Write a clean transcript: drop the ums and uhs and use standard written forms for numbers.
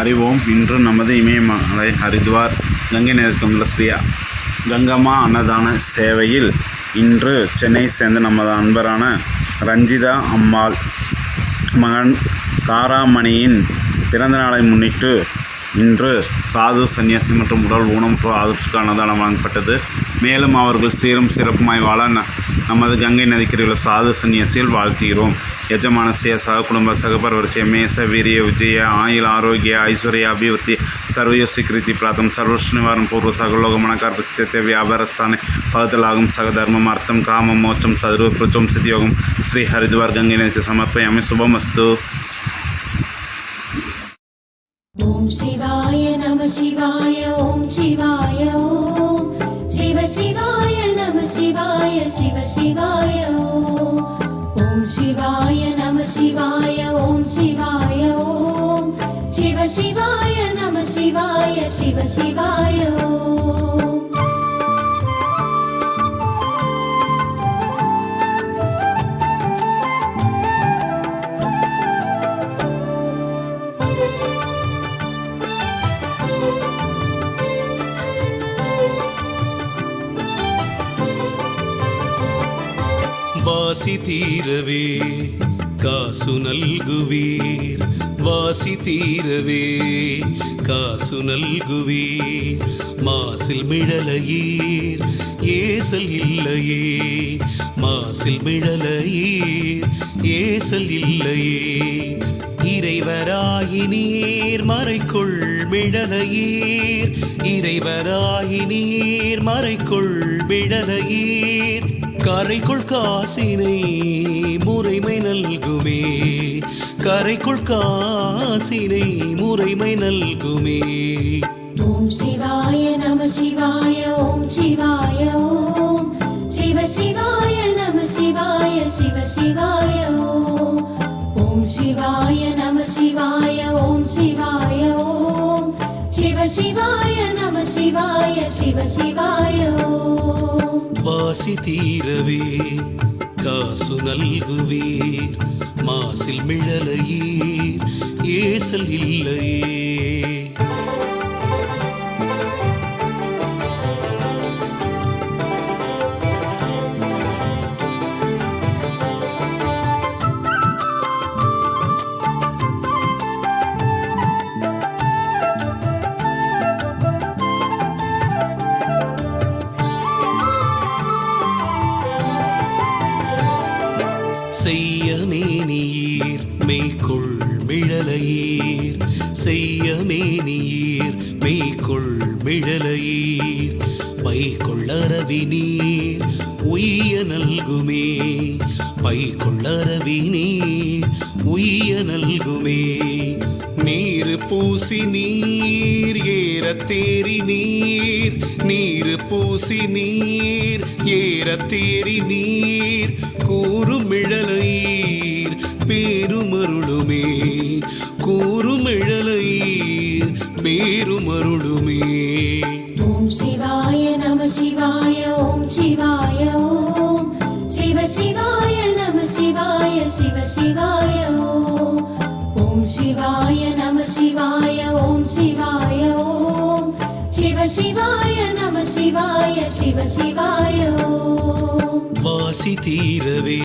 அறிவோம். இன்று நமது இமயமலை ஹரித்வார் கங்கை நதிக்குள்ள ஸ்ரீ கங்கம்மா அன்னதான சேவையில் இன்று சென்னையை சேர்ந்த நமது அன்பரான ரஞ்சிதா அம்மாள் மகன் காராமணியின் பிறந்தநாளை முன்னிட்டு இன்று சாது சன்னியாசி மற்றும் உடல் ஊனமுற்றோர் ஆதரவுக்கு அன்னதானம் வழங்கப்பட்டது. மேலும் அவர்கள் சீரும் சிறப்புமாய் வாழ நமது கங்கை நதிக்கரையுள்ள சாது சன்னியாசியில் வாழ்த்துகிறோம். ಯಜಮಾನಸ್ಯ ಸಹ ಕುಟುಂಬ ಸಹಪರಿವರ್ಷೆ ಮೇಷ ವೀರ್ಯ ವಿಜಯ ಆಯುಳ ಆರೋಗ್ಯ ಐಶ್ವರ್ಯ ಅಭಿವೃದ್ಧಿ ಸರ್ವಯೋ ಸ್ವೀಕೃತಿ ಪ್ರಾತಂ ಸರ್ವಶ್ರ ನಿವಾರಣ ಪೂರ್ವ ಸಹಲೋಕ ಮನಕಾರ್ಪಸ್ಥಿತ ವ್ಯಾಪಾರ ಸ್ಥಾನ ಪಗತಲಾಗಂ ಸಹಧರ್ಮಂ ಅರ್ಥಂ ಕಾಮಂ ಮೋಕ್ಷಂ ಸದೃ ಪ್ರಚೋಂ ಸಿದ್ಧಿಯೋಗಂ ಶ್ರೀ ಹರಿದ್ವಾರ್ ಗಂಗೆ ನದಿಗೆ ಸಮರ್ಪಯಾಮಿ. ಶುಭಮಸ್ತು. ಓಂ ಶಿವಾಯ ನಮಃ ಶಿವಾಯ ಓಂ ಶಿವಾಯ ಓಂ ಶಿವ ಶಿವಾಯ ನಮಃ ಶಿವಾಯ ಶಿವ ಶಿವಾಯ ಓಂ ಶಿವಾಯ ನಮಃ ಶಿವಾಯ ಓಂ ಶಿವಾಯ ಓಂ ಶಿವ ಶಿವಾಯ ನಮಃ ಶಿವಾಯ ಶಿವ ಶಿವಾಯ வாசி தீரவே காசு நல்குவீர், வாசி தீரவே காசு நல்குவீர். மாசில் மிழலையீர் ஏசல் இல்லையே, மாசில் மிழலையீர் ஏசல் இல்லையே. இறைவராயினீர் மறைக்குள் மிழலையீர், இறைவராயினீர் மறைக்குள் மிழலையீர். கரைக்குள் காசினை முறைமை நல்குமே, கரைக்குள் காசினை முறைமை நல்குமே. ஓம் சிவாய நம சிவாய ஓம் சிவாய ஓம் சிவ சிவாய நம சிவாய சிவ சிவாய ஓம் சிவாய நம சிவாய ஓம் சிவாய ஓம் சிவ சிவாய நம சிவாய சிவ சிவாய வாசி தீரவே காசு நல்குவீர், மாசில் மிழலையீர் ஏசல் இல்லையே. செய்யமேனியீர் மெய்க்குள் மிழலையீர், செய்யமேனியீர் மெய்க்குள் மிழலையீர். பைக்கொள்ளரவி நீர் உய்ய நல்குமே, பைக்கொள்ளரவி நீர் உய்ய நல்குமே. நீர் பூசி நீர் ஏறத்தேறி நீர், நீர் பூசி நீர் ஏறத்தேறி நீர். கூறுமிழலையீர் பேருமருளுமே, கூறுமிழலையீர் பேருமருளுமே. ஓம் சிவாய நம சிவாய ஓம் சிவாய ஓம் சிவ சிவாய நம சிவாய சிவ சிவாய ஓம் சிவாய நம சிவாய ஓம் சிவாய ஓம் சிவ சிவாய நம சிவாய சிவ சிவாய வாசி தீரவே